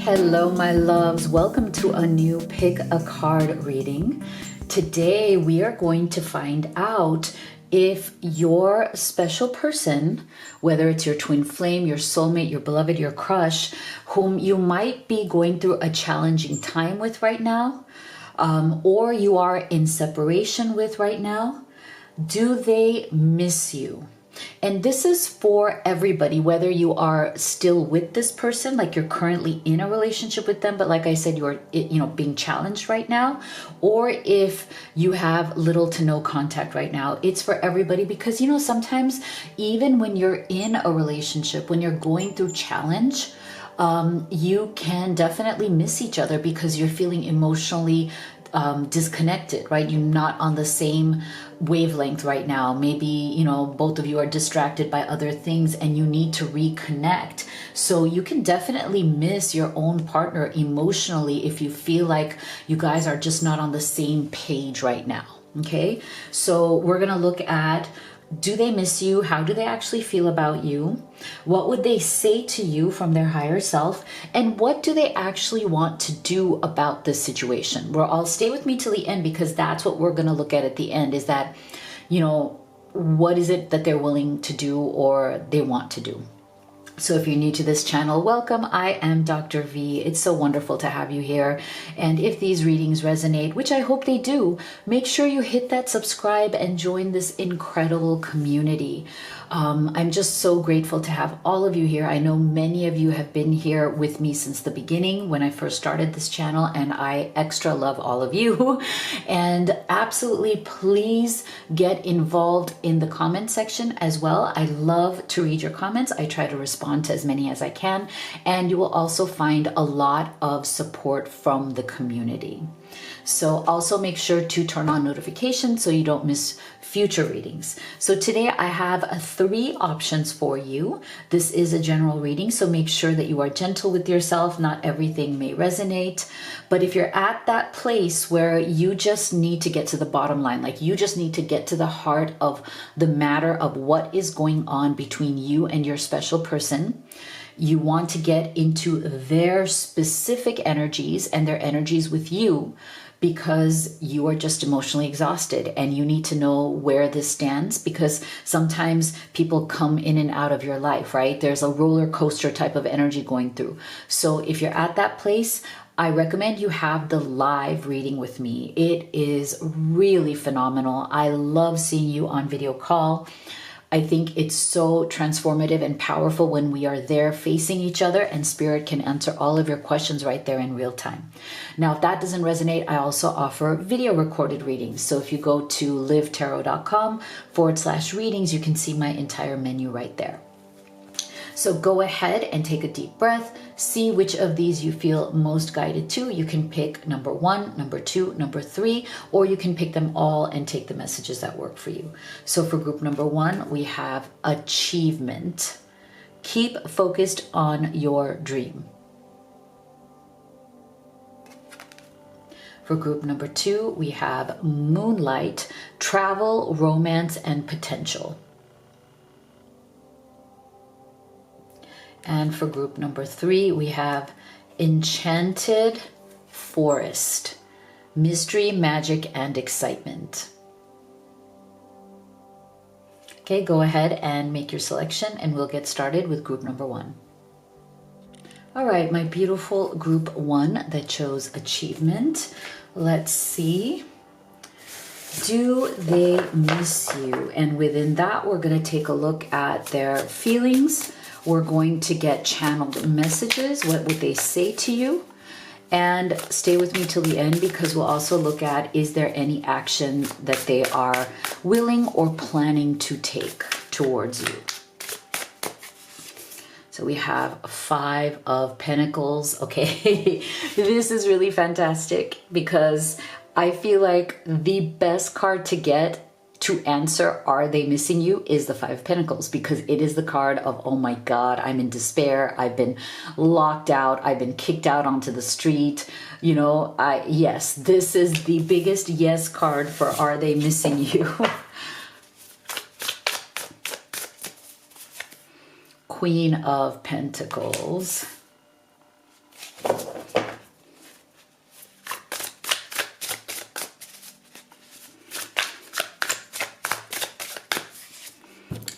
Hello, my loves. Welcome to a new Pick a Card reading. Today, we are going to find out if your special person, whether it's your twin flame, your soulmate, your beloved, your crush, whom you might be going through a challenging time with right now, or you are in separation with right now, do they miss you? And this is for everybody, whether you are still with this person, like you're currently in a relationship with them, but like I said, you're, being challenged right now, or if you have little to no contact right now. It's for everybody because, sometimes even when you're in a relationship, when you're going through challenge, you can definitely miss each other because you're feeling emotionally disconnected, right? You're not on the same wavelength right now. Maybe, both of you are distracted by other things and you need to reconnect. So you can definitely miss your own partner emotionally if you feel like you guys are just not on the same page right now. Okay, so we're going to look at, do they miss you? How do they actually feel about you? What would they say to you from their higher self? And what do they actually want to do about this situation? Well, I'll stay with me till the end because that's what we're going to look at the end is that, what is it that they're willing to do or they want to do? So if you're new to this channel, welcome. I am Dr. V. It's so wonderful to have you here. And if these readings resonate, which I hope they do, make sure you hit that subscribe and join this incredible community. I'm just so grateful to have all of you here. I know many of you have been here with me since the beginning when I first started this channel, and I extra love all of you. And absolutely, please get involved in the comment section as well. I love to read your comments. I try to respond to as many as I can. And you will also find a lot of support from the community. So also make sure to turn on notifications so you don't miss future readings. So today I have 3 options for you. This is a general reading, so make sure that you are gentle with yourself. Not everything may resonate, but if you're at that place where you just need to get to the bottom line, like you just need to get to the heart of the matter of what is going on between you and your special person, you want to get into their specific energies and their energies with you, because you are just emotionally exhausted and you need to know where this stands, because sometimes people come in and out of your life, right? There's a roller coaster type of energy going through. So if you're at that place, I recommend you have the live reading with me. It is really phenomenal. I love seeing you on video call. I think it's so transformative and powerful when we are there facing each other and spirit can answer all of your questions right there in real time. Now, if that doesn't resonate, I also offer video recorded readings. So if you go to livetarot.com/readings, you can see my entire menu right there. So go ahead and take a deep breath. See which of these you feel most guided to. You can pick number 1, number 2, number 3, or you can pick them all and take the messages that work for you. So for group number 1, we have achievement. Keep focused on your dream. For group number 2, we have moonlight, travel, romance, and potential. And for group number 3, we have enchanted forest, mystery, magic, and excitement. Okay, go ahead and make your selection and we'll get started with group number 1. All right, my beautiful group 1 that chose achievement. Let's see. Do they miss you? And within that, we're going to take a look at their feelings. We're going to get channeled messages. What would they say to you? And stay with me till the end because we'll also look at, is there any action that they are willing or planning to take towards you? So we have 5 of Pentacles. Okay, this is really fantastic because I feel like the best card to get to answer, are they missing you, is the 5 of Pentacles, because it is the card of, oh my God, I'm in despair. I've been locked out. I've been kicked out onto the street. Yes, this is the biggest yes card for are they missing you? Queen of Pentacles.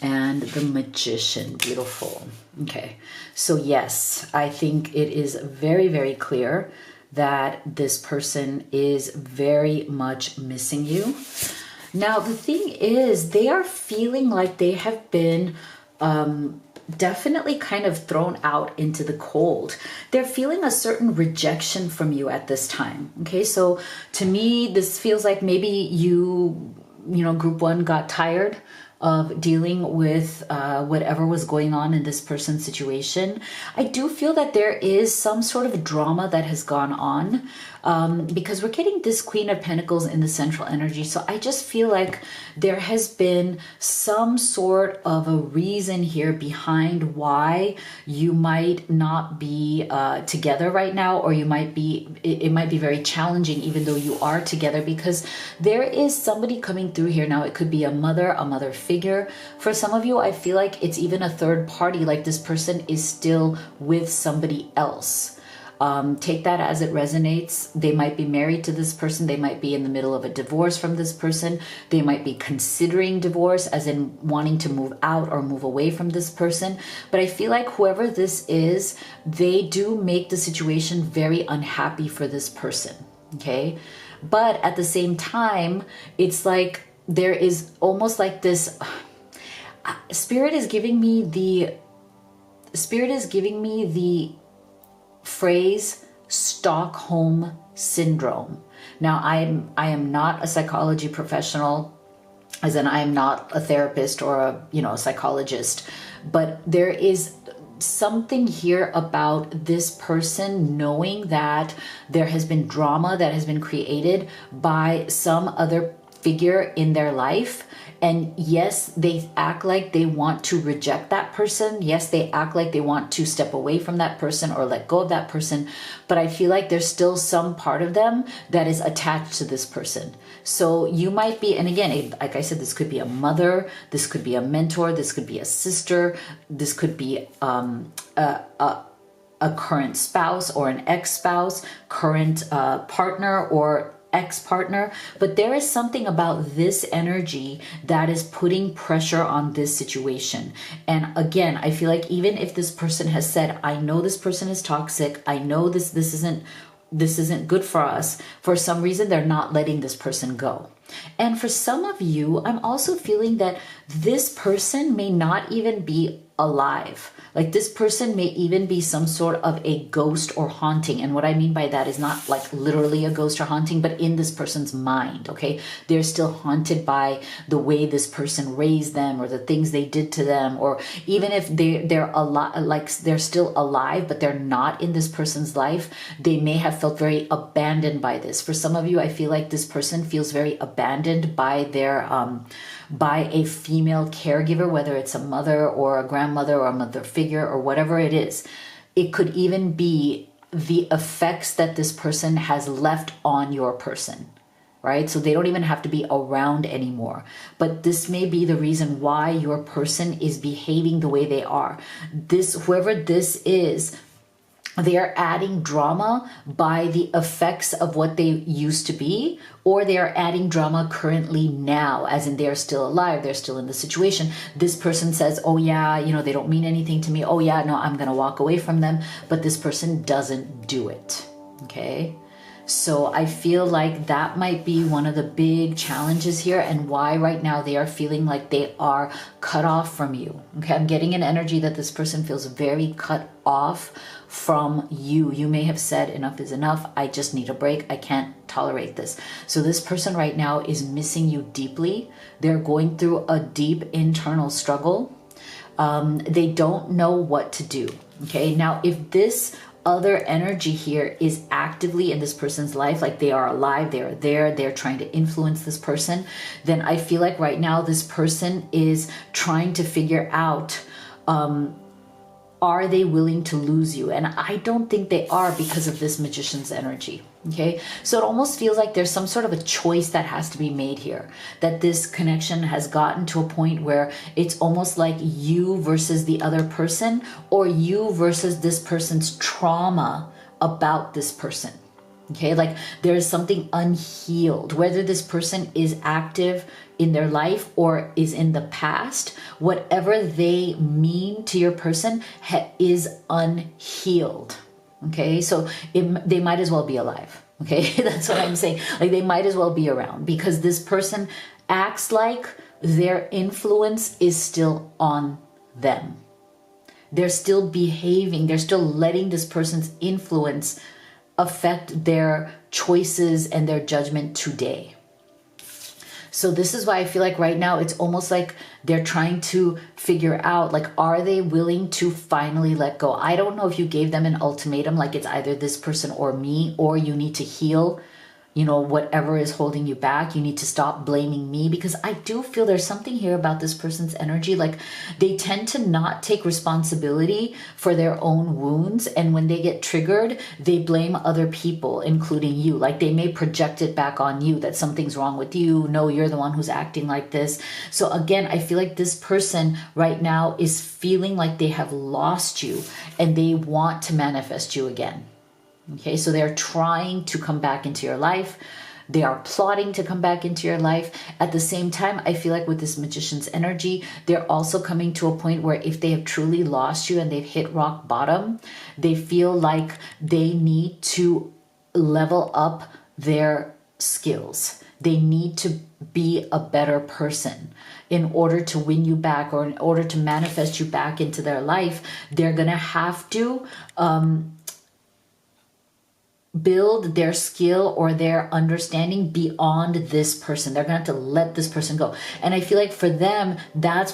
and the Magician. Beautiful. Okay, so yes, I think it is very, very clear that this person is very much missing you. Now, the thing is, they are feeling like they have been definitely kind of thrown out into the cold. They're feeling a certain rejection from you at this time. Okay, so to me, this feels like maybe you know, group one got tired of dealing with whatever was going on in this person's situation. I do feel that there is some sort of drama that has gone on because we're getting this Queen of Pentacles in the central energy. So I just feel like there has been some sort of a reason here behind why you might not be together right now, or you might be, it might be very challenging even though you are together, because there is somebody coming through here. Now, it could be a mother figure. For some of you, I feel like it's even a third party, like this person is still with somebody else. Take that as it resonates. They might be married to this person. They might be in the middle of a divorce from this person. They might be considering divorce, as in wanting to move out or move away from this person. But I feel like whoever this is, they do make the situation very unhappy for this person. Okay. But at the same time, it's like there is almost like this, Spirit is giving me the phrase Stockholm syndrome. Now, I am not a psychology professional, as in I am not a therapist or a psychologist, but there is something here about this person knowing that there has been drama that has been created by some other figure in their life. And yes, they act like they want to reject that person. Yes, they act like they want to step away from that person or let go of that person. But I feel like there's still some part of them that is attached to this person. So you might be, and again, like I said, this could be a mother, this could be a mentor, this could be a sister, this could be a current spouse or an ex-spouse, current partner or ex-partner. But there is something about this energy that is putting pressure on this situation. And again, I feel like even if this person has said, I know this person is toxic, I know this isn't good for us, for some reason they're not letting this person go. And for some of you, I'm also feeling that this person may not even be alive. Like this person may even be some sort of a ghost or haunting. And what I mean by that is not like literally a ghost or haunting, but in this person's mind, okay? They're still haunted by the way this person raised them or the things they did to them. Or even if they're a lot, like they're still alive, but they're not in this person's life, they may have felt very abandoned by this. For some of you, I feel like this person feels very abandoned by their, by a female caregiver, whether it's a mother or a grandmother or a mother figure or whatever it is. It could even be the effects that this person has left on your person, right? So they don't even have to be around anymore. But this may be the reason why your person is behaving the way they are. Whoever this is, they are adding drama by the effects of what they used to be, or they are adding drama currently now, as in they're still alive, they're still in the situation. This person says, oh yeah, they don't mean anything to me. Oh yeah, no, I'm going to walk away from them. But this person doesn't do it. Okay. So I feel like that might be one of the big challenges here, and why right now they are feeling like they are cut off from you. Okay. I'm getting an energy that this person feels very cut off from you. You may have said enough is enough. I just need a break. I can't tolerate this. So this person right now is missing you deeply. They're going through a deep internal struggle. They don't know what to do. Okay. Now, if this other energy here is actively in this person's life, like they are alive, they are there, they're trying to influence this person, then I feel like right now this person is trying to figure out, are they willing to lose you? And I don't think they are, because of this Magician's energy. Okay. So it almost feels like there's some sort of a choice that has to be made here, that this connection has gotten to a point where it's almost like you versus the other person, or you versus this person's trauma about this person. Okay, like there is something unhealed, whether this person is active in their life or is in the past. Whatever they mean to your person is unhealed. Okay, so they might as well be alive. Okay, that's what I'm saying. Like they might as well be around, because this person acts like their influence is still on them. They're still behaving, they're still letting this person's influence affect their choices and their judgment today. So this is why I feel like right now it's almost like they're trying to figure out, like, are they willing to finally let go? I don't know if you gave them an ultimatum, like it's either this person or me, or you need to heal, you know, whatever is holding you back. You need to stop blaming me, because I do feel there's something here about this person's energy. Like they tend to not take responsibility for their own wounds. And when they get triggered, they blame other people, including you. Like they may project it back on you that something's wrong with you. No, you're the one who's acting like this. So again, I feel like this person right now is feeling like they have lost you and they want to manifest you again. Okay, so they're trying to come back into your life. They are plotting to come back into your life. At the same time, I feel like with this magician's energy, they're also coming to a point where if they have truly lost you and they've hit rock bottom, they feel like they need to level up their skills. They need to be a better person in order to win you back, or in order to manifest you back into their life. They're going to have to build their skill or their understanding beyond this person. They're gonna have to let this person go. And I feel like for them, that's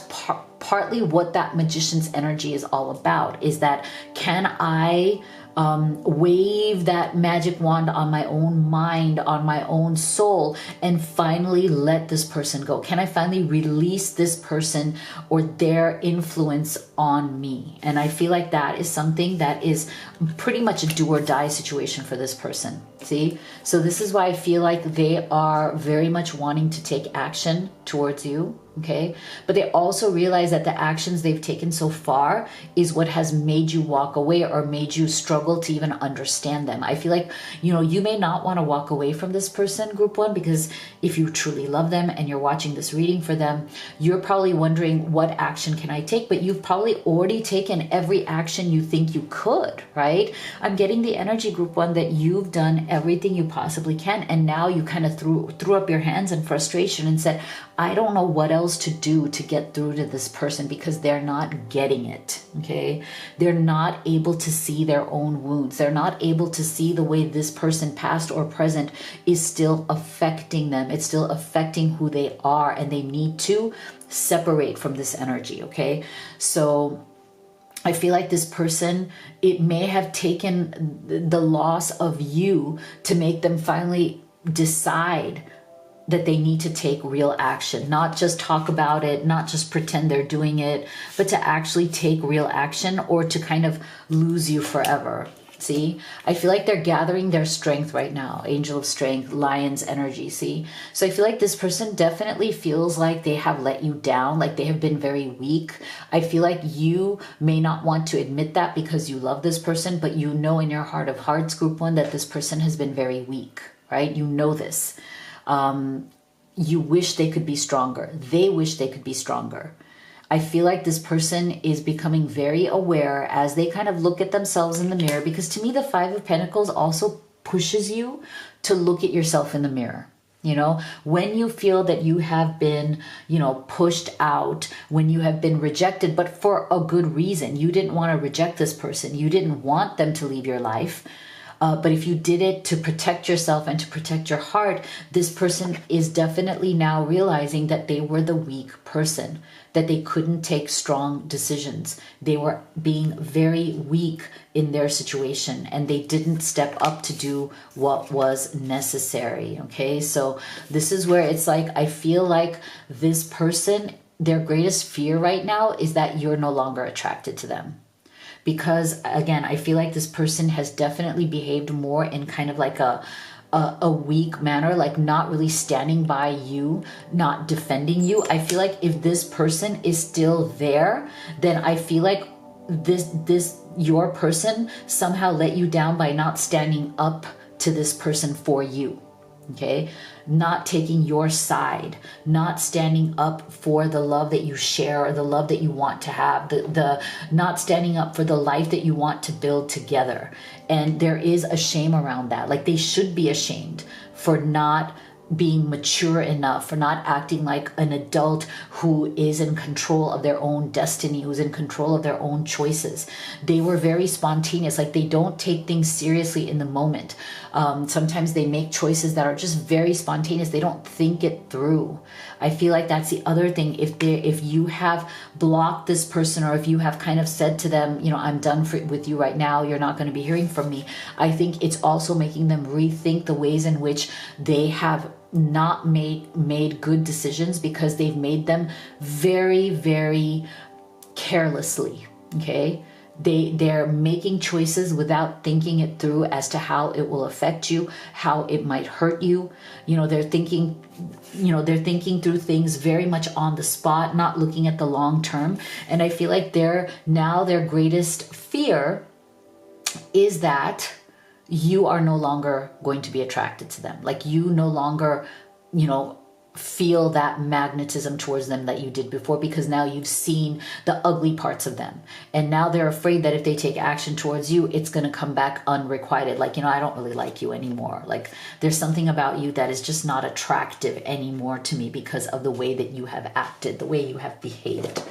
partly what that magician's energy is all about, is that can I wave that magic wand on my own mind, on my own soul, and finally let this person go? Can I finally release this person or their influence on me? And I feel like that is something that is pretty much a do or die situation for this person. See? So this is why I feel like they are very much wanting to take action towards you. Okay, but they also realize that the actions they've taken so far is what has made you walk away or made you struggle to even understand them. I feel like, you know, you may not want to walk away from this person, group one, because if you truly love them and you're watching this reading for them, you're probably wondering, what action can I take? But you've probably already taken every action you think you could, right? I'm getting the energy, group one, that you've done everything you possibly can, and now you kind of threw up your hands in frustration and said, I don't know what else to do to get through to this person, because they're not getting it. Okay, they're not able to see their own wounds. They're not able to see the way this person, past or present, is still affecting them. It's still affecting who they are, and they need to separate from this energy. Okay, so I feel like this person, it may have taken the loss of you to make them finally decide that they need to take real action, not just talk about it, not just pretend they're doing it, but to actually take real action, or to kind of lose you forever. See, I feel like they're gathering their strength right now. Angel of Strength, Lion's energy. See, so I feel like this person definitely feels like they have let you down, like they have been very weak. I feel like you may not want to admit that because you love this person, but you know in your heart of hearts, group one, that this person has been very weak, right? You know this. You wish they could be stronger. They wish they could be stronger. I feel like this person is becoming very aware as they kind of look at themselves in the mirror, because to me, the Five of Pentacles also pushes you to look at yourself in the mirror. You know, when you feel that you have been, you know, pushed out, when you have been rejected, but for a good reason. You didn't want to reject this person. You didn't want them to leave your life. But if you did it to protect yourself and to protect your heart, this person is definitely now realizing that they were the weak person, that they couldn't take strong decisions. They were being very weak in their situation, and they didn't step up to do what was necessary. Okay, so this is where it's like, I feel like this person, their greatest fear right now is that you're no longer attracted to them. Because again, I feel like this person has definitely behaved more in kind of like a weak manner, like not really standing by you, not defending you. I feel like if this person is still there, then I feel like your person somehow let you down by not standing up to this person for you. Okay, not taking your side, not standing up for the love that you share or the love that you want to have, the not standing up for the life that you want to build together. And there is a shame around that. Like, they should be ashamed for not being mature enough, for not acting like an adult who is in control of their own destiny, who's in control of their own choices. They were very spontaneous. Like, they don't take things seriously in the moment. Sometimes they make choices that are just very spontaneous. They don't think it through. I feel like that's the other thing. If you have blocked this person, or if you have kind of said to them, you know, I'm done with you right now, you're not going to be hearing from me, I think it's also making them rethink the ways in which they have not made good decisions, because they've made them very, very carelessly. Okay, they're making choices without thinking it through as to how it will affect you, how it might hurt you. You know, they're thinking through things very much on the spot, not looking at the long term. And I feel like their greatest fear is that you are no longer going to be attracted to them. Like, you no longer, you know, feel that magnetism towards them that you did before, because now you've seen the ugly parts of them. And now they're afraid that if they take action towards you, it's going to come back unrequited. Like, you know, I don't really like you anymore. Like, there's something about you that is just not attractive anymore to me because of the way that you have acted, the way you have behaved.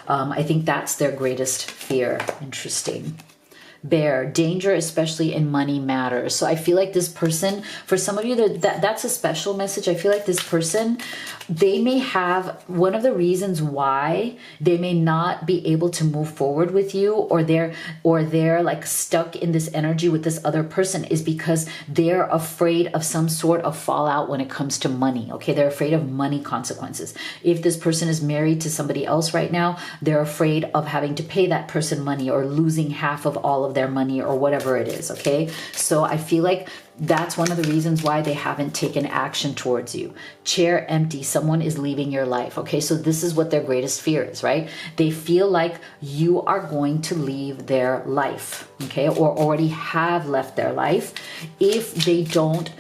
I think that's their greatest fear. Interesting. Bear, danger, especially in money matters. So I feel like this person, for some of you, that's a special message. I feel like this person, they may have, one of the reasons why they may not be able to move forward with you, or they're like stuck in this energy with this other person, is because they're afraid of some sort of fallout when it comes to money. Okay, they're afraid of money consequences. If this person is married to somebody else right now, they're afraid of having to pay that person money, or losing half of all of their money, or whatever it is. Okay, so I feel like that's one of the reasons why they haven't taken action towards you. Chair empty, someone is leaving your life. Okay, so this is what their greatest fear is, right? They feel like you are going to leave their life, okay, or already have left their life if they don't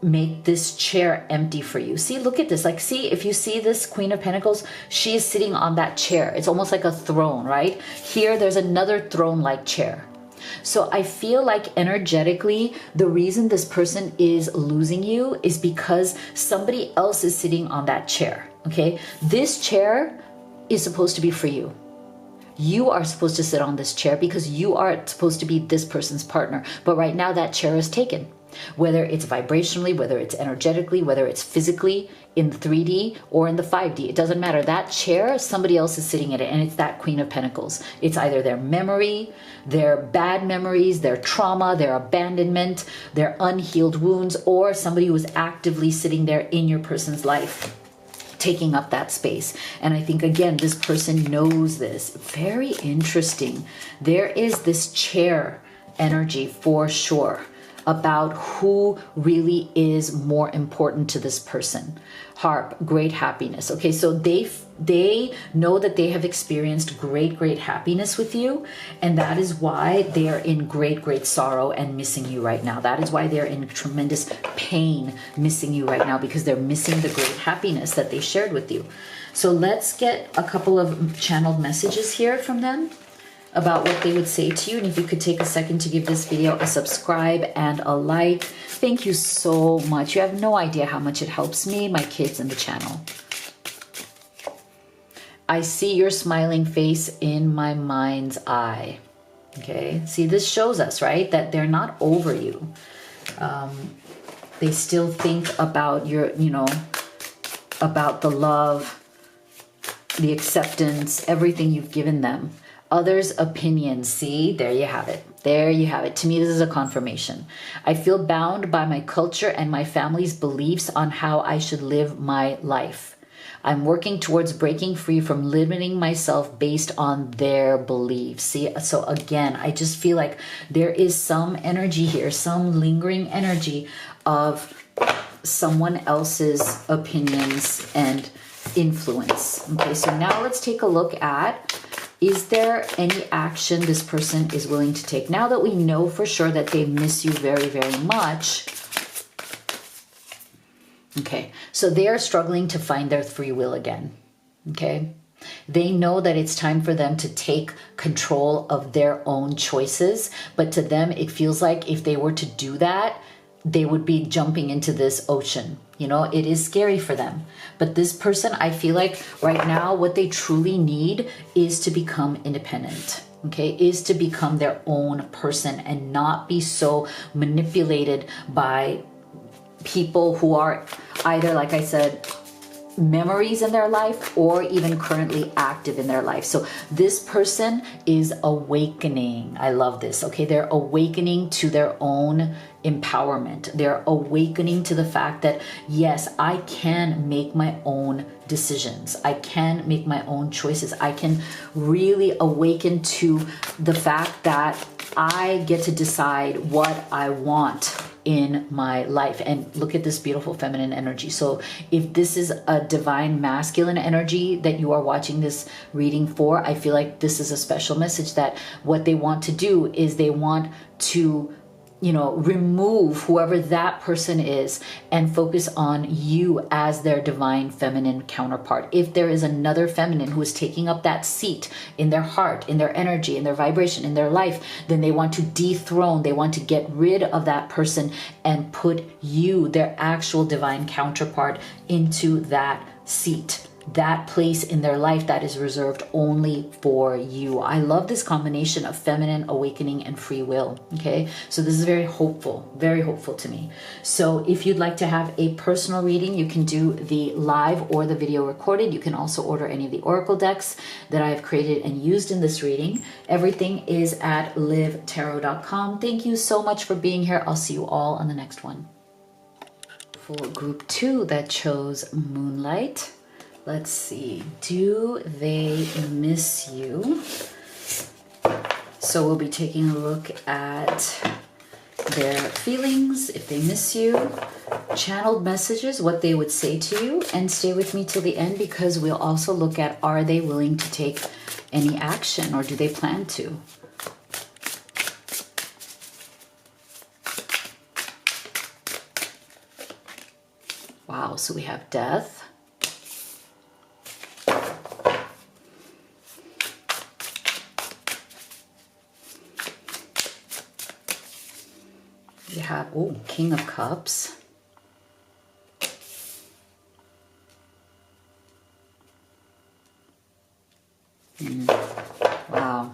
make this chair empty for you. See, look at this. Like, see, if you see this Queen of Pentacles, she is sitting on that chair. It's almost like a throne, right? Here, there's another throne-like chair. So I feel like energetically, the reason this person is losing you is because somebody else is sitting on that chair, okay? This chair is supposed to be for you. You are supposed to sit on this chair because you are supposed to be this person's partner. But right now, that chair is taken. Whether it's vibrationally, whether it's energetically, whether it's physically in the 3D or in the 5D, it doesn't matter. That chair, somebody else is sitting in it, and it's that Queen of Pentacles. It's either their memory, their bad memories, their trauma, their abandonment, their unhealed wounds, or somebody who is actively sitting there in your person's life, taking up that space. And I think, again, this person knows this. Very interesting. There is this chair energy for sure about who really is more important to this person. Harp, great happiness. Okay, so they know that they have experienced great happiness with you, and that is why they are in great sorrow and missing you right now. That is why they're in tremendous pain missing you right now, because they're missing the great happiness that they shared with you. So let's get a couple of channeled messages here from them about what they would say to you. And if you could take a second to give this video a subscribe and a like. Thank you so much. You have no idea how much it helps me, my kids, and the channel. I see your smiling face in my mind's eye. Okay, see, this shows us, right, that they're not over you. They still think about your, you know, about the love, the acceptance, everything you've given them. Others' opinions. See, there you have it. There you have it. To me, this is a confirmation. I feel bound by my culture and my family's beliefs on how I should live my life. I'm working towards breaking free from limiting myself based on their beliefs. See, so again, I just feel like there is some energy here, some lingering energy of someone else's opinions and influence. Okay, so now let's take a look at Is there any action this person is willing to take? Now that we know for sure that they miss you very, very much. Okay, so they are struggling to find their free will again. Okay, they know that it's time for them to take control of their own choices, but to them it feels like if they were to do that, they would be jumping into this ocean. You know, it is scary for them. But this person, I feel like right now what they truly need is to become independent. Okay, is to become their own person and not be so manipulated by people who are either, like I said, memories in their life or even currently active in their life. So this person is awakening. I love this. Okay, they're awakening to their own empowerment. They're awakening to the fact that yes, I can make my own decisions. I can make my own choices. I can really awaken to the fact that I get to decide what I want in my life. And look at this beautiful feminine energy. So if this is a divine masculine energy that you are watching this reading for, I feel like this is a special message that what they want to do is they want to, you know, remove whoever that person is and focus on you as their divine feminine counterpart. If there is another feminine who is taking up that seat in their heart, in their energy, in their vibration, in their life, then they want to dethrone, they want to get rid of that person and put you, their actual divine counterpart, into that seat, that place in their life that is reserved only for you. I love this combination of feminine awakening and free will. Okay, so this is very hopeful to me. So if you'd like to have a personal reading, you can do the live or the video recorded. You can also order any of the oracle decks that I have created and used in this reading. Everything is at livetarot.com. Thank you so much for being here. I'll see you all on the next one. For group 2 that chose Moonlight, let's see, do they miss you? So we'll be taking a look at their feelings, if they miss you, channeled messages, what they would say to you, and stay with me till the end because we'll also look at, are they willing to take any action or do they plan to? Wow, so we have death. We have, oh, King of Cups. Wow.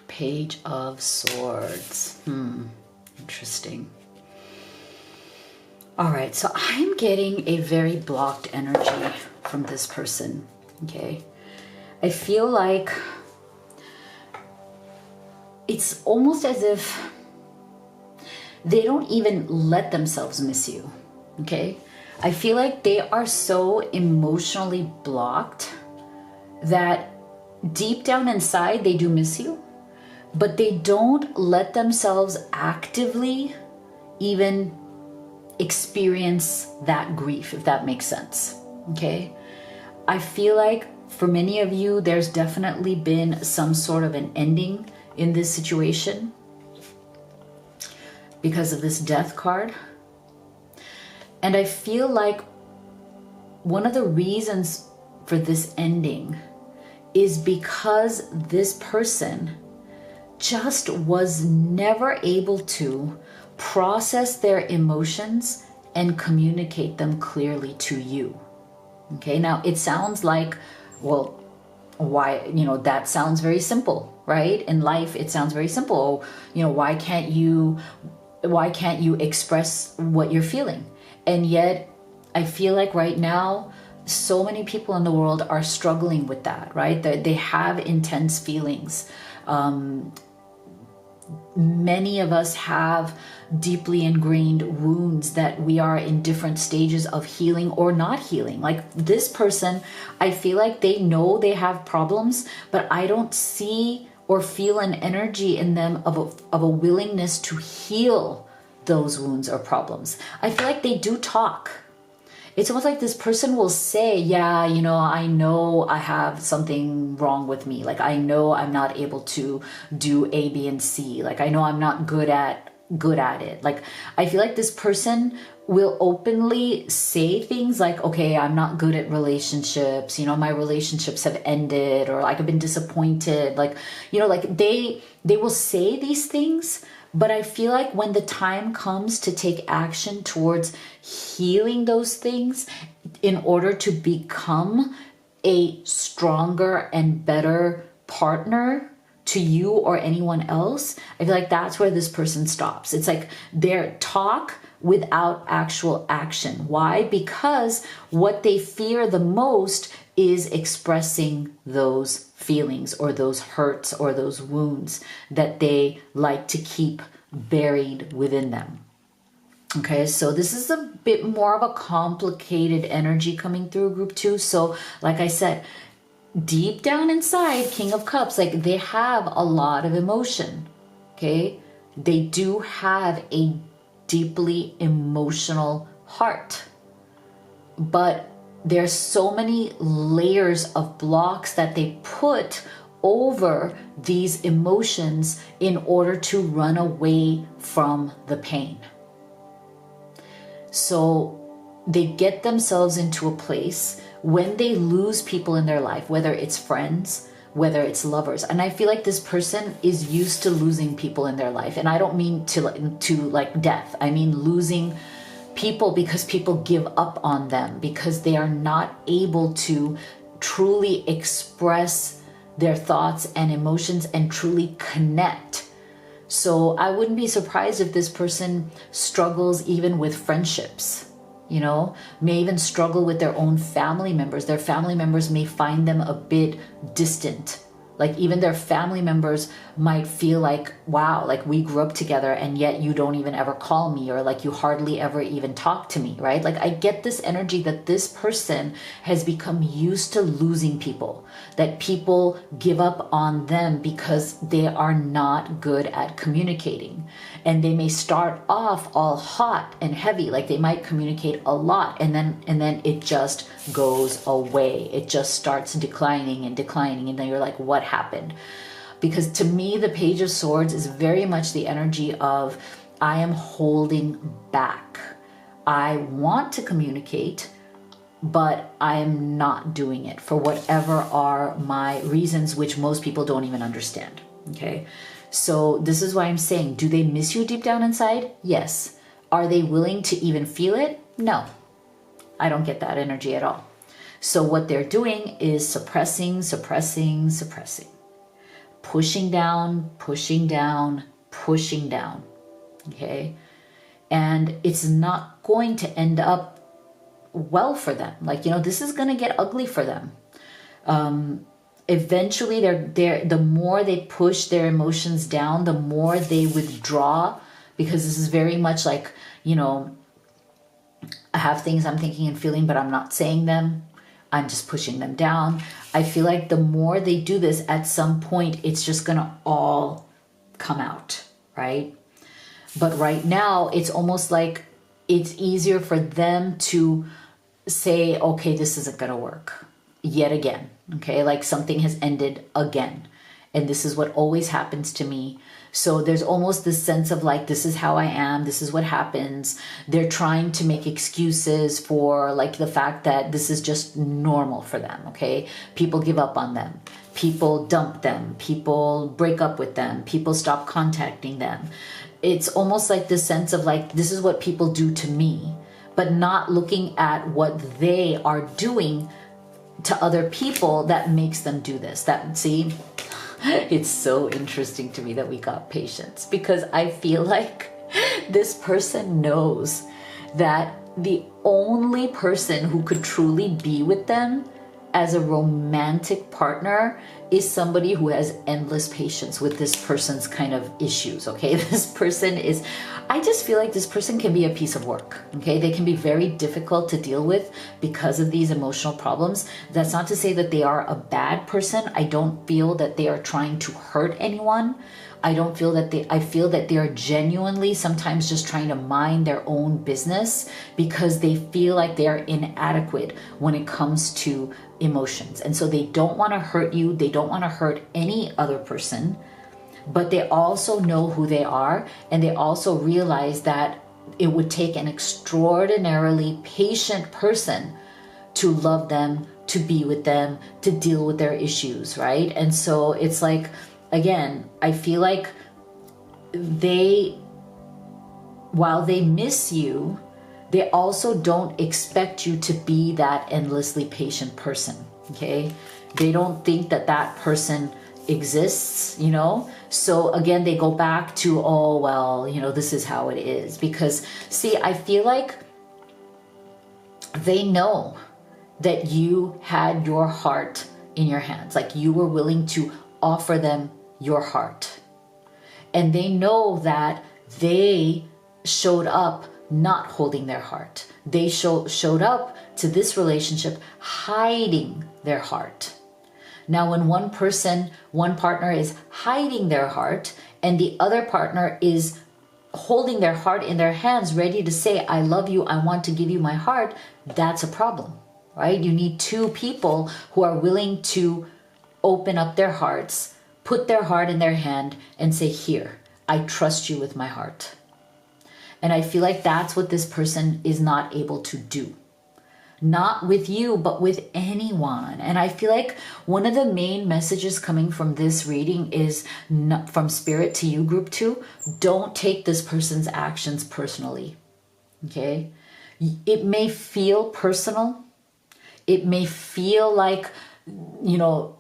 Page of Swords. Interesting. All right, so I'm getting a very blocked energy from this person, okay? I feel like it's almost as if they don't even let themselves miss you, okay? I feel like they are so emotionally blocked that deep down inside they do miss you, but they don't let themselves actively even experience that grief, if that makes sense. Okay, I feel like for many of you there's definitely been some sort of an ending in this situation because of this death card, and I feel like one of the reasons for this ending is because this person just was never able to process their emotions and communicate them clearly to you. Okay, now it sounds like, well, why, you know, that sounds very simple, right? In life, it sounds very simple. You know, why can't you express what you're feeling? And yet, I feel like right now, so many people in the world are struggling with that, right? They have intense feelings. Many of us have deeply ingrained wounds that we are in different stages of healing or not healing. Like this person, I feel like they know they have problems, but I don't see or feel an energy in them of a willingness to heal those wounds or problems. I feel like they do talk. It's almost like this person will say, yeah, you know I have something wrong with me. Like, I know I'm not able to do A, B, and C. Like, I know I'm not good at it. Like, I feel like this person will openly say things like, okay, I'm not good at relationships. You know, my relationships have ended, or like I've been disappointed. Like, you know, like they will say these things. But I feel like when the time comes to take action towards healing those things in order to become a stronger and better partner to you or anyone else, I feel like that's where this person stops. It's like their talk without actual action. Why? Because what they fear the most is expressing those feelings or those hurts or those wounds that they like to keep buried within them. Okay, so this is a bit more of a complicated energy coming through group 2. So like I said, deep down inside, King of Cups, like they have a lot of emotion. Okay, they do have a deeply emotional heart, but there's so many layers of blocks that they put over these emotions in order to run away from the pain. So they get themselves into a place when they lose people in their life, whether it's friends, whether it's lovers. And I feel like this person is used to losing people in their life. And I don't mean to like death. I mean losing people because people give up on them, because they are not able to truly express their thoughts and emotions and truly connect. So I wouldn't be surprised if this person struggles even with friendships, you know, may even struggle with their own family members. Their family members may find them a bit distant. Like even their family members might feel like, wow, like we grew up together and yet you don't even ever call me, or like you hardly ever even talk to me, right? Like I get this energy that this person has become used to losing people, that people give up on them because they are not good at communicating. And they may start off all hot and heavy, like they might communicate a lot, and then it just goes away. It just starts declining, and then you're like, what happened? Because to me, the Page of Swords is very much the energy of, I am holding back. I want to communicate, but I am not doing it for whatever are my reasons, which most people don't even understand. Okay. So this is why I'm saying, do they miss you deep down inside? Yes. Are they willing to even feel it? No. I don't get that energy at all. So what they're doing is suppressing, pushing down, okay? And it's not going to end up well for them. Like, you know, this is going to get ugly for them. Eventually, the more they push their emotions down, the more they withdraw, because this is very much like, you know, I have things I'm thinking and feeling, but I'm not saying them. I'm just pushing them down. I feel like the more they do this, at some point, it's just going to all come out, right? But right now, it's almost like it's easier for them to say, okay, this isn't going to work yet again. Okay, like something has ended again. And this is what always happens to me. So there's almost this sense of like, this is how I am. This is what happens. They're trying to make excuses for like the fact that this is just normal for them. Okay, people give up on them. People dump them. People break up with them. People stop contacting them. It's almost like this sense of like, this is what people do to me, but not looking at what they are doing to other people that makes them do this. That, see, it's so interesting to me that we got patience, because I feel like this person knows that the only person who could truly be with them as a romantic partner is somebody who has endless patience with this person's kind of issues, okay? I just feel like this person can be a piece of work, okay? They can be very difficult to deal with because of these emotional problems. That's not to say that they are a bad person. I don't feel that they are trying to hurt anyone. I feel that they are genuinely sometimes just trying to mind their own business because they feel like they are inadequate when it comes to emotions. And so they don't want to hurt you. They don't want to hurt any other person, but they also know who they are. And they also realize that it would take an extraordinarily patient person to love them, to be with them, to deal with their issues, right? And so it's like, again, I feel like while they miss you, they also don't expect you to be that endlessly patient person, okay? They don't think that that person exists, you know? So again, they go back to, oh, well, you know, this is how it is. Because, see, I feel like they know that you had your heart in your hands. Like you were willing to offer them your heart. And they know that they showed up not holding their heart. They showed up to this relationship hiding their heart. Now, when one partner is hiding their heart and the other partner is holding their heart in their hands, ready to say, I love you, I want to give you my heart, that's a problem, right? You need two people who are willing to open up their hearts, put their heart in their hand and say, here, I trust you with my heart. And I feel like that's what this person is not able to do. Not with you, but with anyone. And I feel like one of the main messages coming from this reading is from Spirit to you, Group 2, don't take this person's actions personally, okay? It may feel personal. It may feel like, you know,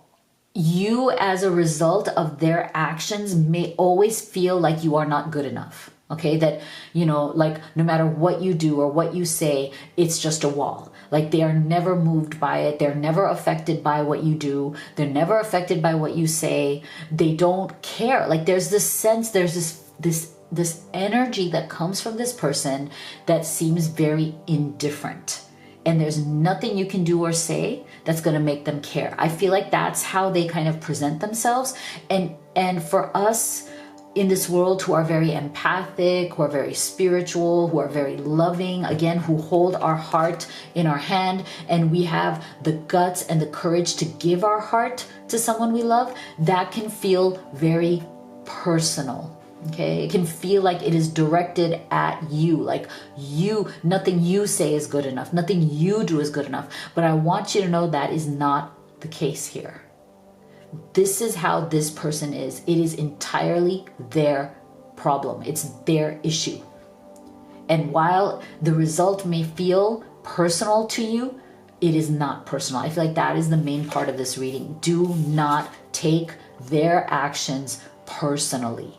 you as a result of their actions may always feel like you are not good enough. Okay, that, you know, like no matter what you do or what you say, it's just a wall. Like they are never moved by it. They're never affected by what you do. They're never affected by what you say. They don't care. Like there's this sense, there's this energy that comes from this person that seems very indifferent. And there's nothing you can do or say that's going to make them care. I feel like that's how they kind of present themselves. And for us in this world who are very empathic, who are very spiritual, who are very loving, again, who hold our heart in our hand, and we have the guts and the courage to give our heart to someone we love, that can feel very personal. Okay, it can feel like it is directed at you, like nothing you say is good enough, nothing you do is good enough. But I want you to know that is not the case here. This is how this person is. It is entirely their problem. It's their issue. And while the result may feel personal to you, it is not personal. I feel like that is the main part of this reading. Do not take their actions personally.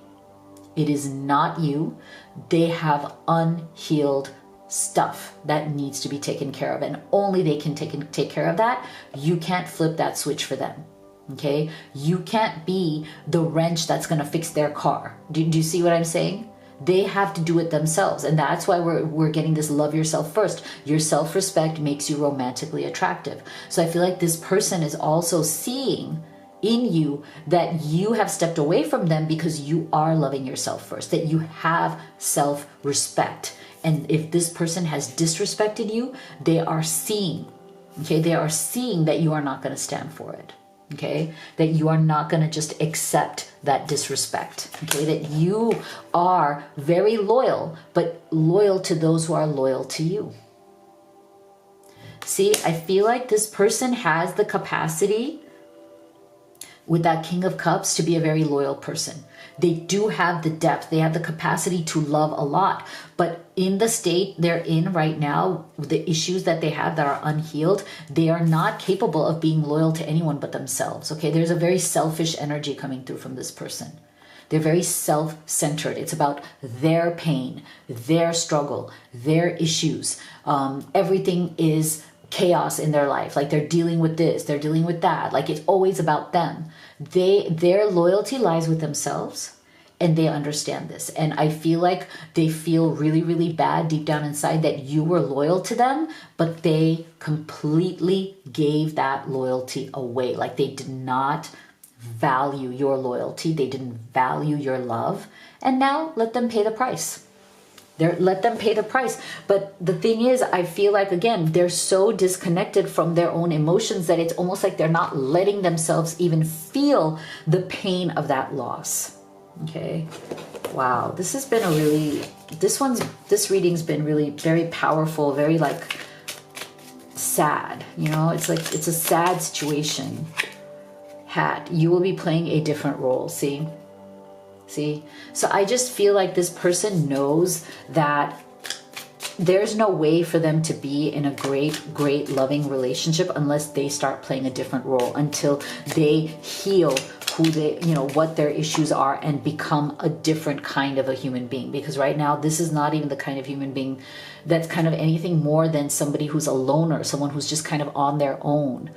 It is not you. They have unhealed stuff that needs to be taken care of, and only they can take care of that. You can't flip that switch for them. Okay? You can't be the wrench that's going to fix their car. Do you see what I'm saying? They have to do it themselves. And that's why we're getting this love yourself first. Your self-respect makes you romantically attractive. So I feel like this person is also seeing in you that you have stepped away from them because you are loving yourself first, that you have self-respect. And if this person has disrespected you, they are seeing, okay? They are seeing that you are not going to stand for it. Okay, that you are not going to just accept that disrespect. Okay, that you are very loyal, but loyal to those who are loyal to you. See, I feel like this person has the capacity with that King of Cups to be a very loyal person. They do have the depth. They have the capacity to love a lot. But in the state they're in right now, the issues that they have that are unhealed, they are not capable of being loyal to anyone but themselves. Okay, there's a very selfish energy coming through from this person. They're very self-centered. It's about their pain, their struggle, their issues. Everything is chaos in their life. Like they're dealing with this, they're dealing with that. Like it's always about them. Their loyalty lies with themselves, and they understand this. And I feel like they feel really, really bad deep down inside that you were loyal to them, but they completely gave that loyalty away. Like they did not value your loyalty. They didn't value your love. And now let them pay the price. Let them pay the price. But the thing is, I feel like, again, they're so disconnected from their own emotions that it's almost like they're not letting themselves even feel the pain of that loss. Okay. Wow. This has been this reading's been really very powerful, very like sad, you know, it's like, it's a sad situation. Hat, you will be playing a different role. See? So I just feel like this person knows that there's no way for them to be in a great loving relationship unless they start playing a different role, until they heal who they, you know, what their issues are and become a different kind of a human being. Because right now, this is not even the kind of human being that's kind of anything more than somebody who's a loner, someone who's just kind of on their own.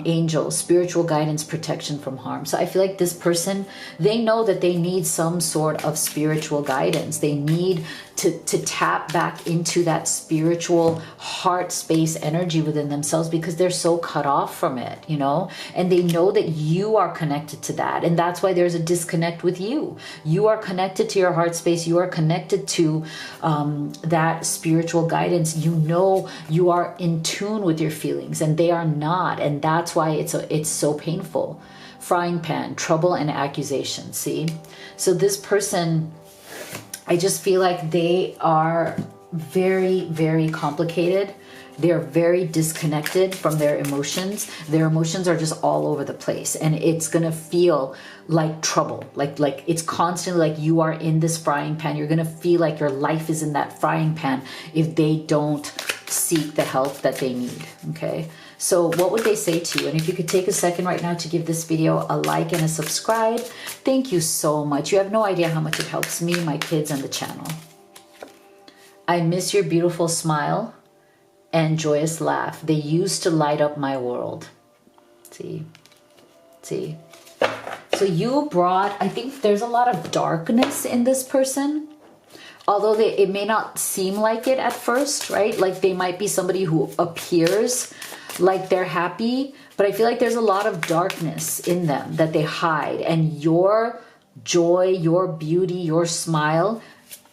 Angels, spiritual guidance, protection from harm. So I feel like this person, they know that they need some sort of spiritual guidance. They need to tap back into that spiritual heart space energy within themselves, because they're so cut off from it, you know, and they know that you are connected to that. And that's why there's a disconnect with you. You are connected to your heart space. You are connected to that spiritual guidance. You know, you are in tune with your feelings, and they are not. And that's why it's so painful. Frying pan, trouble and accusation. See? So this person, I just feel like they are very, very complicated. They're very disconnected from their emotions. Their emotions are just all over the place, and it's gonna feel like trouble. Like it's constantly like you are in this frying pan. You're gonna feel like your life is in that frying pan if they don't seek the help that they need. Okay. So what would they say to you? And if you could take a second right now to give this video a like and a subscribe, thank you so much. You have no idea how much it helps me, my kids, and the channel. I miss your beautiful smile and joyous laugh. They used to light up my world. See? So you brought, I think there's a lot of darkness in this person. Although it may not seem like it at first, right? Like they might be somebody who appears like they're happy, but I feel like there's a lot of darkness in them that they hide. And your joy, your beauty, your smile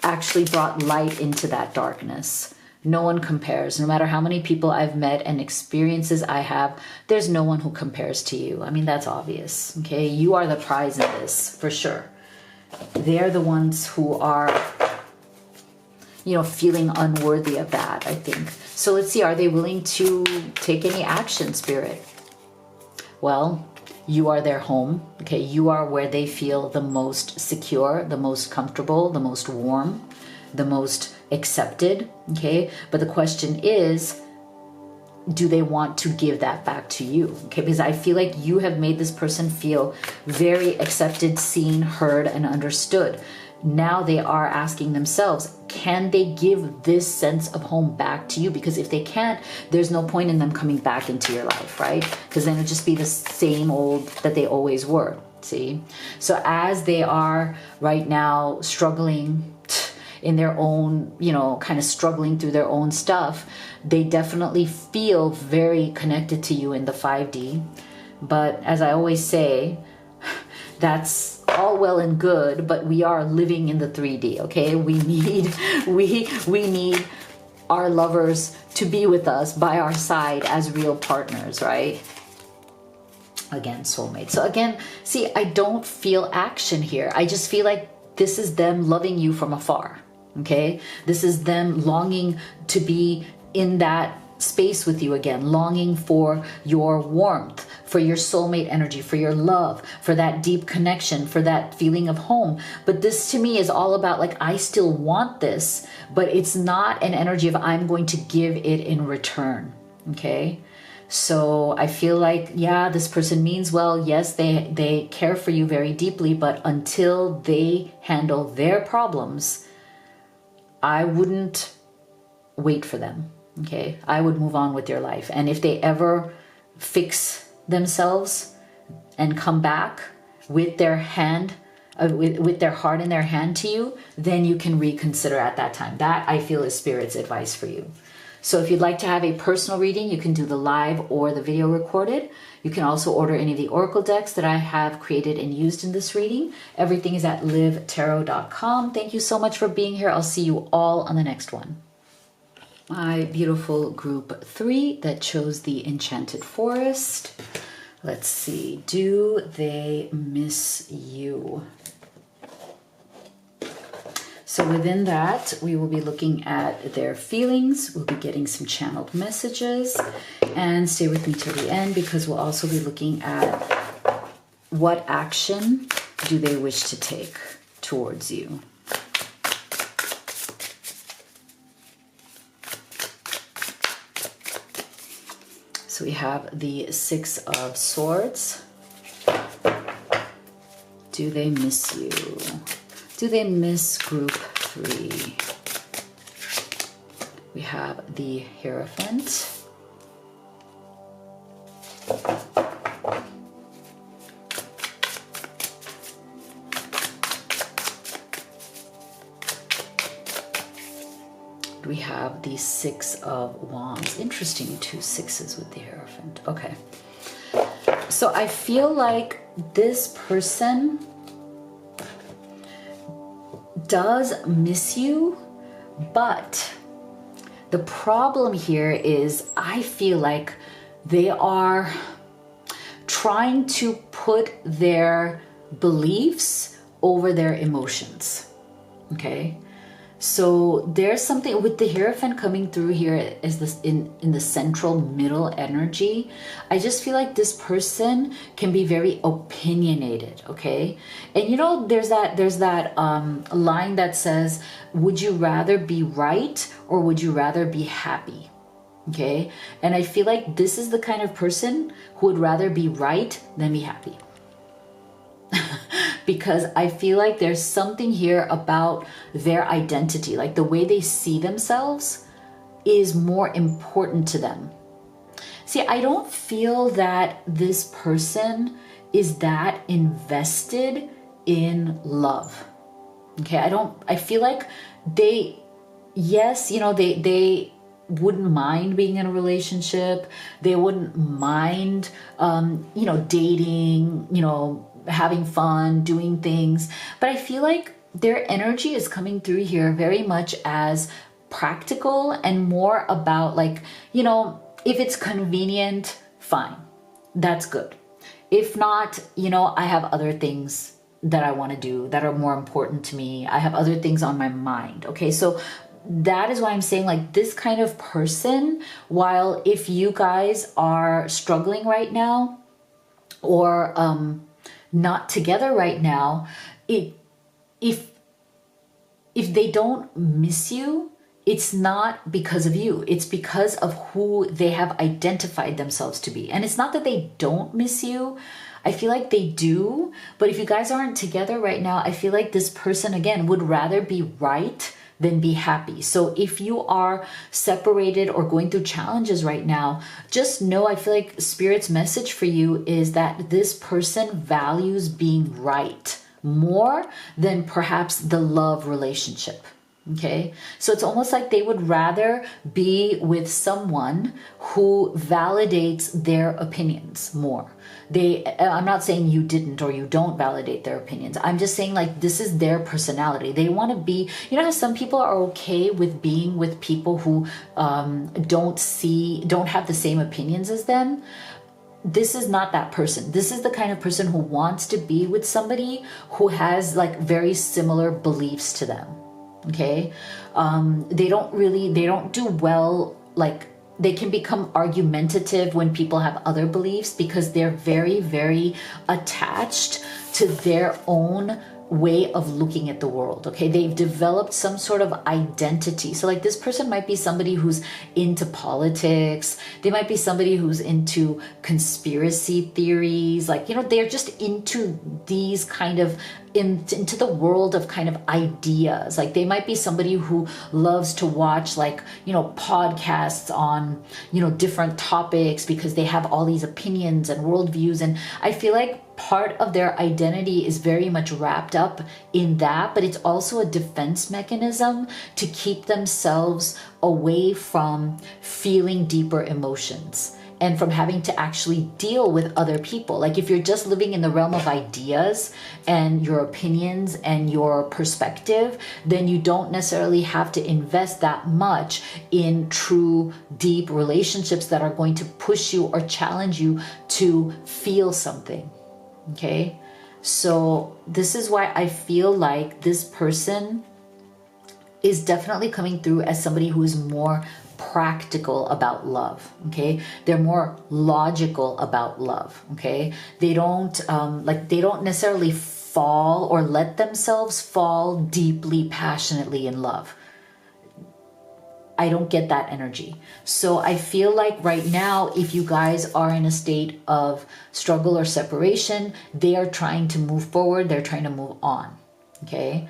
actually brought light into that darkness. No one compares. No matter how many people I've met and experiences I have, there's no one who compares to you. I mean, that's obvious, okay? You are the prize in this, for sure. They're the ones who are, you know, feeling unworthy of that, I think. So let's see, are they willing to take any action, Spirit? Well, you are their home, okay? You are where they feel the most secure, the most comfortable, the most warm, the most accepted, okay? But the question is, do they want to give that back to you? Okay, because I feel like you have made this person feel very accepted, seen, heard, and understood. Now they are asking themselves, can they give this sense of home back to you? Because if they can't, there's no point in them coming back into your life, right? Because then it'll just be the same old that they always were, see? So as they are right now struggling in their own, you know, kind of struggling through their own stuff, they definitely feel very connected to you in the 5D. But as I always say, that's all well and good, but we are living in the 3D, okay? We need our lovers to be with us by our side as real partners, right? Again, soulmate. So again, see, I don't feel action here. I just feel like this is them loving you from afar, okay? This is them longing to be in that space with you again, longing for your warmth, for your soulmate energy, for your love, for that deep connection, for that feeling of home. But this to me is all about like, I still want this, but it's not an energy of I'm going to give it in return, okay? So I feel like, yeah, this person means well. Yes, they care for you very deeply, but until they handle their problems, I wouldn't wait for them. Okay, I would move on with your life. And if they ever fix themselves and come back with their hand, with their heart in their hand to you, then you can reconsider at that time. That, I feel, is Spirit's advice for you. So if you'd like to have a personal reading, you can do the live or the video recorded. You can also order any of the oracle decks that I have created and used in this reading. Everything is at livetarot.com. Thank you so much for being here. I'll see you all on the next one. My beautiful group 3 that chose the Enchanted Forest. Let's see. Do they miss you? So within that, we will be looking at their feelings. We'll be getting some channeled messages. And stay with me till the end, because we'll also be looking at what action do they wish to take towards you. So we have the 6 of Swords. Do they miss you? Do they miss group 3? We have the Hierophant. We have the 6 of Wands. Interesting, 2 6s with the Hierophant. Okay. So I feel like this person does miss you, but the problem here is I feel like they are trying to put their beliefs over their emotions. Okay. So there's something with the Hierophant coming through here is this in the central middle energy. I just feel like this person can be very opinionated, okay? And you know, there's that line that says, would you rather be right or would you rather be happy? Okay? And I feel like this is the kind of person who would rather be right than be happy. Because I feel like there's something here about their identity, like the way they see themselves is more important to them. See, I don't feel that this person is that invested in love. Okay, I feel like they wouldn't mind being in a relationship. They wouldn't mind, dating, having fun, doing things. But I feel like their energy is coming through here very much as practical and more about like, if it's convenient, fine, that's good. If not, I have other things that I want to do that are more important to me. I have other things on my mind. Okay, so that is why I'm saying like this kind of person, while if you guys are struggling right now or not together right now, if they don't miss you, it's not because of you. It's because of who they have identified themselves to be. And it's not that they don't miss you. I feel like they do. But if you guys aren't together right now, I feel like this person, again, would rather be right than be happy. So if you are separated or going through challenges right now, just know, I feel like Spirit's message for you is that this person values being right more than perhaps the love relationship. Okay, so it's almost like they would rather be with someone who validates their opinions more. I'm not saying you didn't or you don't validate their opinions. I'm just saying like this is their personality. They want to be, how some people are okay with being with people who don't have the same opinions as them. This is not that person. This is the kind of person who wants to be with somebody who has like very similar beliefs to them. Okay, they don't do well, like they can become argumentative when people have other beliefs because they're very, very attached to their own way of looking at the world. Okay, they've developed some sort of identity. So like this person might be somebody who's into politics. They might be somebody who's into conspiracy theories. Like, they're just into these kind of into the world of kind of ideas. Like they might be somebody who loves to watch like, podcasts on, different topics because they have all these opinions and worldviews. And I feel like part of their identity is very much wrapped up in that, but it's also a defense mechanism to keep themselves away from feeling deeper emotions and from having to actually deal with other people. Like if you're just living in the realm of ideas and your opinions and your perspective, then you don't necessarily have to invest that much in true, deep relationships that are going to push you or challenge you to feel something. Okay? So this is why I feel like this person is definitely coming through as somebody who is more practical about love. Okay, they're more logical about love. Okay, they don't they don't necessarily fall or let themselves fall deeply, passionately in love. I don't get that energy. So I feel like right now, if you guys are in a state of struggle or separation, they are trying to move forward. They're trying to move on. Okay.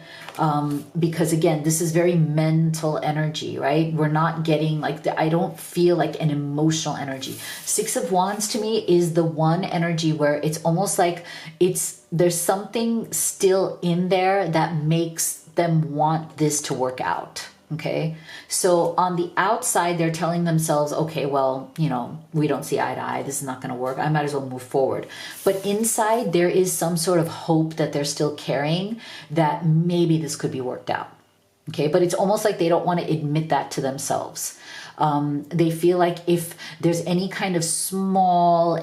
Because again, this is very mental energy, right? We're not getting I don't feel like an emotional energy. Six of Wands to me is the one energy where it's almost like there's something still in there that makes them want this to work out. Okay. So on the outside, they're telling themselves, okay, well, we don't see eye to eye. This is not going to work. I might as well move forward. But inside, there is some sort of hope that they're still carrying that maybe this could be worked out. Okay. But it's almost like they don't want to admit that to themselves. They feel like if there's any kind of small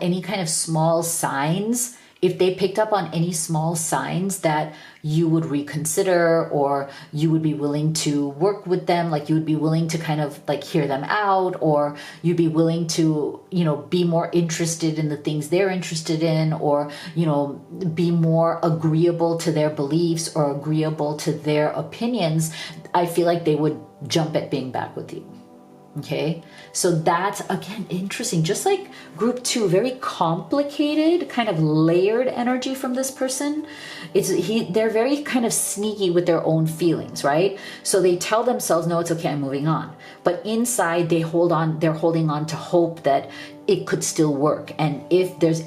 signs, if they picked up on any small signs that you would reconsider or you would be willing to work with them, like you would be willing to kind of hear them out, or you'd be willing to, be more interested in the things they're interested in, or, be more agreeable to their beliefs or agreeable to their opinions, I feel like they would jump at being back with you. Okay, so that's again interesting. Just like group 2, very complicated, kind of layered energy from this person. They're very kind of sneaky with their own feelings, right? So they tell themselves, no, it's okay, I'm moving on. But inside they're holding on to hope that it could still work. And if there's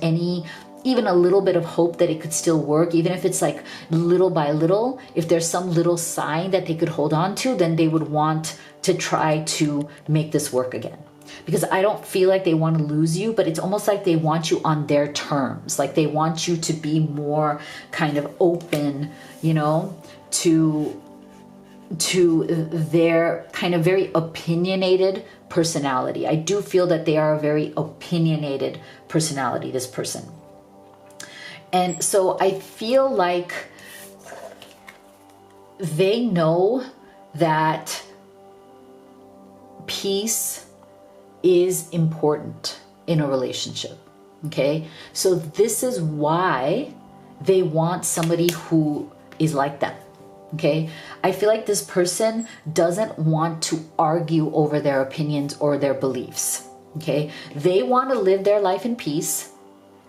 even a little bit of hope that it could still work, even if it's like little by little, if there's some little sign that they could hold on to, then they would want to try to make this work again. Because I don't feel like they want to lose you, but it's almost like they want you on their terms. Like they want you to be more kind of open, to their kind of very opinionated personality. I do feel that they are a very opinionated personality, this person. And so I feel like they know that peace is important in a relationship. Okay. So this is why they want somebody who is like them. Okay. I feel like this person doesn't want to argue over their opinions or their beliefs. Okay. They want to live their life in peace,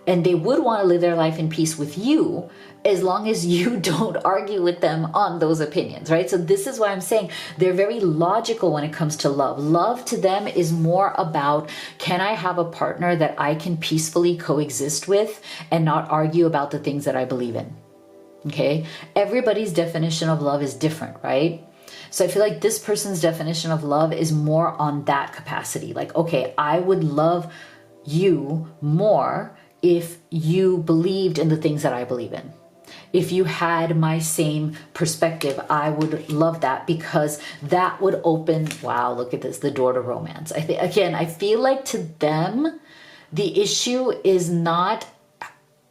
and they would want to live their life in peace with you as long as you don't argue with them on those opinions, right? So this is why I'm saying they're very logical when it comes to love. Love to them is more about, can I have a partner that I can peacefully coexist with and not argue about the things that I believe in? Okay. Everybody's definition of love is different, right? So I feel like this person's definition of love is more on that capacity. Like, okay, I would love you more if you believed in the things that I believe in. If you had my same perspective, I would love that, because that would open, wow, look at this, the door to romance. I feel like to them, the issue is not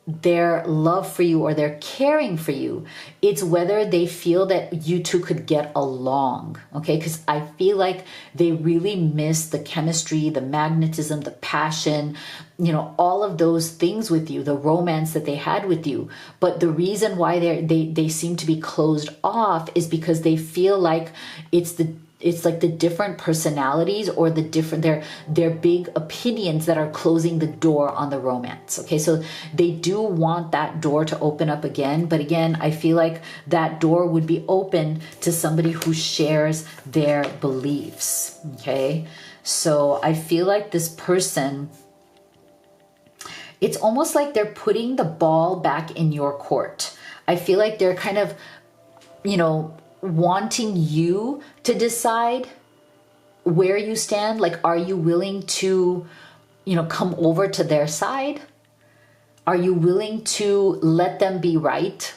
their love for you or their caring for you. It's whether they feel that you two could get along. Okay. Because I feel like they really miss the chemistry, the magnetism, the passion, all of those things with you, the romance that they had with you. But the reason why they seem to be closed off is because they feel like it's it's like the different personalities or the different their big opinions that are closing the door on the romance. Okay, so they do want that door to open up again, but again, I feel like that door would be open to somebody who shares their beliefs. Okay, so I feel like this person, it's almost like they're putting the ball back in your court. I feel like they're kind of, you know, wanting you to decide where you stand. Like, are you willing to, you know, come over to their side? Are you willing to let them be right?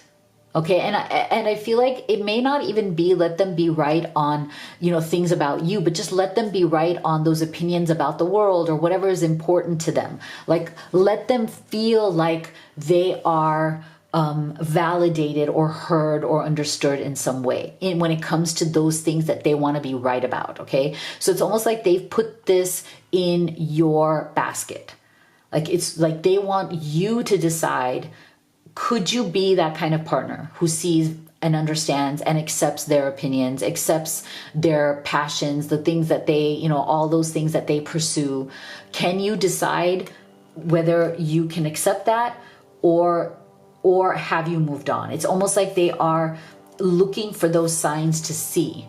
Okay, and I feel like it may not even be let them be right on, you know, things about you, but just let them be right on those opinions about the world or whatever is important to them. Like, let them feel like they are validated or heard or understood in some way when it comes to those things that they want to be right about. Okay, so it's almost like they've put this in your basket. Like, it's like they want you to decide, could you be that kind of partner who sees and understands and accepts their opinions, accepts their passions, the things that they, you know, all those things that they pursue? Can you decide whether you can accept that, or have you moved on? It's almost like they are looking for those signs to see,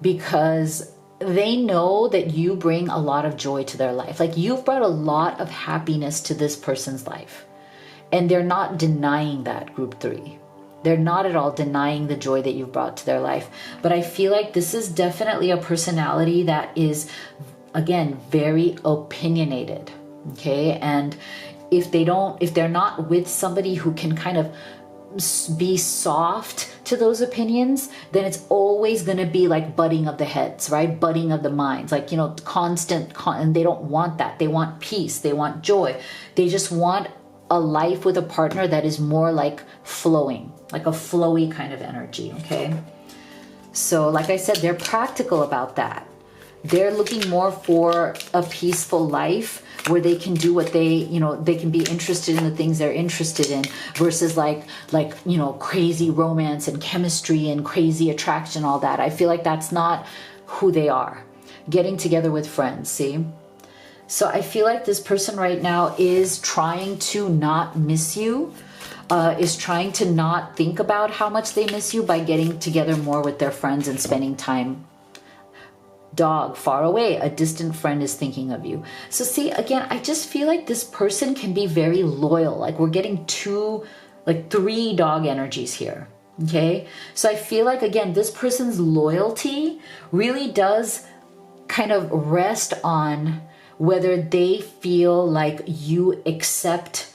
because they know that you bring a lot of joy to their life. Like, you've brought a lot of happiness to this person's life. And they're not denying that, group 3. They're not at all denying the joy that you've brought to their life. But I feel like this is definitely a personality that is, again, very opinionated. Okay. And if they're not with somebody who can kind of be soft to those opinions, then it's always going to be like butting of the heads, right? Butting of the minds, like, you know, and they don't want that. They want peace. They want joy. They just want a life with a partner that is more like flowing, like a flowy kind of energy. Okay. So like I said, they're practical about that. They're looking more for a peaceful life where they can do what they, you know, they can be interested in the things they're interested in, versus like, you know, crazy romance and chemistry and crazy attraction, all that. I feel like that's not who they are. Getting together with friends, see? So I feel like this person right now is trying to not miss you, is trying to not think about how much they miss you by getting together more with their friends and spending time. Dog, far away, a distant friend is thinking of you. So see, again, I just feel like this person can be very loyal. Like, we're getting 3 dog energies here. Okay. So I feel like, again, this person's loyalty really does kind of rest on whether they feel like you accept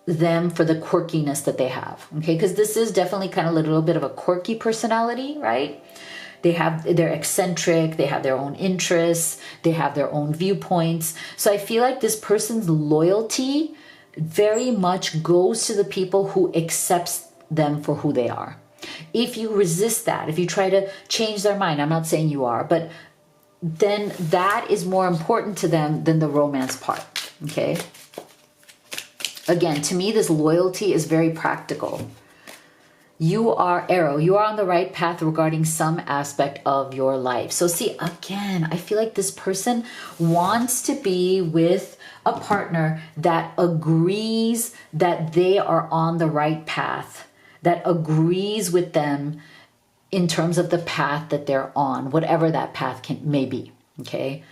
them for the quirkiness that they have. Okay. Because this is definitely kind of a little bit of a quirky personality, right? They're eccentric, they have their own interests, they have their own viewpoints. So I feel like this person's loyalty very much goes to the people who accepts them for who they are. If you resist that, if you try to change their mind, I'm not saying you are, but then that is more important to them than the romance part. Okay. Again, to me, this loyalty is very practical. You are Arrow. You are on the right path regarding some aspect of your life. So see, again, I feel like this person wants to be with a partner that agrees that they are on the right path, that agrees with them in terms of the path that they're on, whatever that path may be. Okay.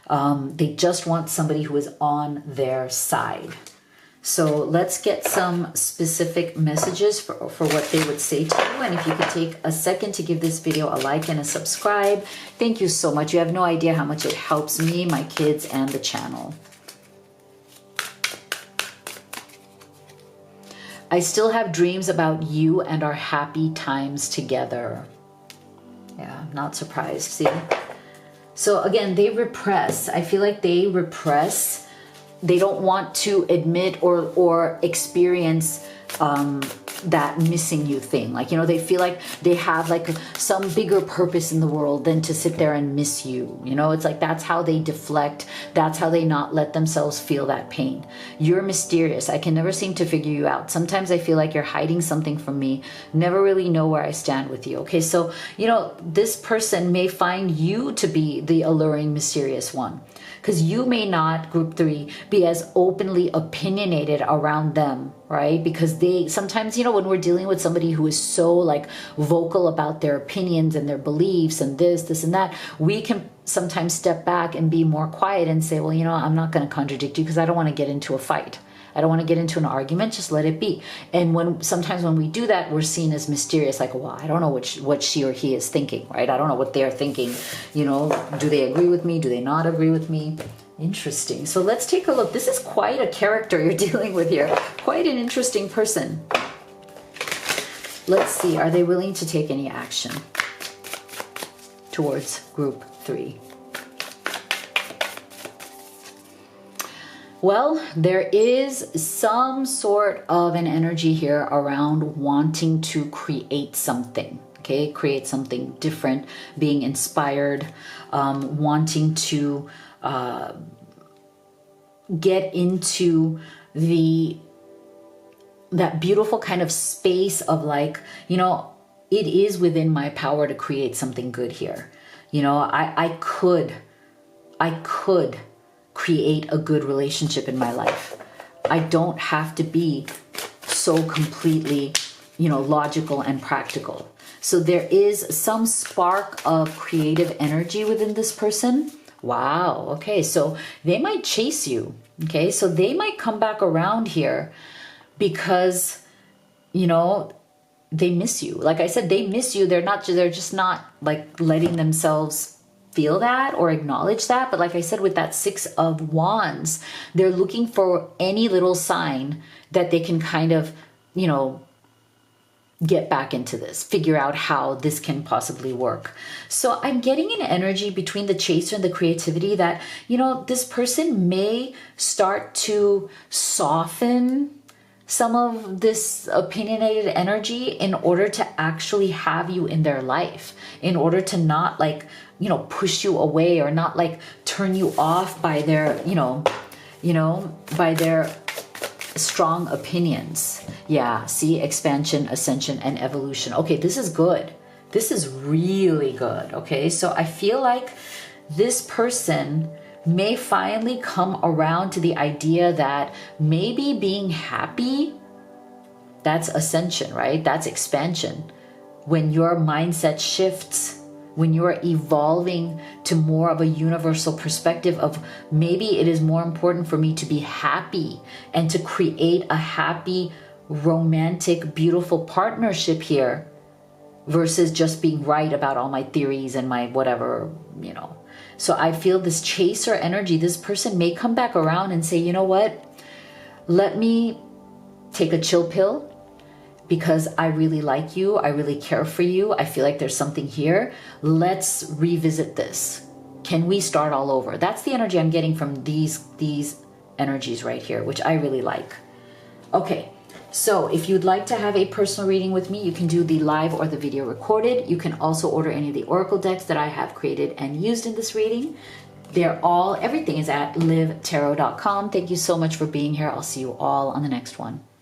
They just want somebody who is on their side. So let's get some specific messages for what they would say to you. And if you could take a second to give this video a like and a subscribe, thank you so much. You have no idea how much it helps me, my kids, and the channel. I still have dreams about you and our happy times together. Yeah, not surprised, see? So again, they repress. I feel like they repress. They don't want to admit or experience that missing you thing. Like, you know, they feel like they have like some bigger purpose in the world than to sit there and miss you. You know, it's like that's how they deflect. That's how they not let themselves feel that pain. You're mysterious. I can never seem to figure you out. Sometimes I feel like you're hiding something from me. Never really know where I stand with you. Okay, so, you know, this person may find you to be the alluring, mysterious one, because you may not, group 3, be as openly opinionated around them, right? Because they sometimes, you know, when we're dealing with somebody who is so like vocal about their opinions and their beliefs and this and that, we can sometimes step back and be more quiet and say, well, you know, I'm not going to contradict you because I don't want to get into a fight. I don't want to get into an argument. Just let it be. And sometimes when we do that, we're seen as mysterious, like, well, I don't know what she or he is thinking, right? I don't know what they're thinking. You know, do they agree with me? Do they not agree with me? Interesting. So let's take a look. This is quite a character you're dealing with here. Quite an interesting person. Let's see. Are they willing to take any action towards group 3? Well, there is some sort of an energy here around wanting to create something, okay? Create something different, being inspired, wanting to get into that beautiful kind of space of like, you know, it is within my power to create something good here. You know, I could create a good relationship in my life. I don't have to be so completely, you know, logical and practical. So there is some spark of creative energy within this person. Wow. Okay. So they might chase you. Okay. So they might come back around here because, you know, they miss you. Like I said, they miss you. They're just not like letting themselves feel that or acknowledge that. But like I said, with that 6 of Wands, they're looking for any little sign that they can kind of, you know, get back into this, figure out how this can possibly work. So I'm getting an energy between the chaser and the creativity that, you know, this person may start to soften some of this opinionated energy in order to actually have you in their life, in order to not like, you know, push you away or not like turn you off by their, you know, by their strong opinions. Yeah, see, expansion, ascension, and evolution. Okay, this is good. This is really good. Okay, so I feel like this person may finally come around to the idea that maybe being happy, that's ascension, right? That's expansion. When your mindset shifts, when you're evolving to more of a universal perspective of maybe it is more important for me to be happy and to create a happy, romantic, beautiful partnership here versus just being right about all my theories and my whatever, you know. So I feel this chaser energy, this person may come back around and say, you know what, let me take a chill pill because I really like you. I really care for you. I feel like there's something here. Let's revisit this. Can we start all over? That's the energy I'm getting from these energies right here, which I really like. Okay. So if you'd like to have a personal reading with me, you can do the live or the video recorded. You can also order any of the oracle decks that I have created and used in this reading. Everything is at livetarot.com. Thank you so much for being here. I'll see you all on the next one.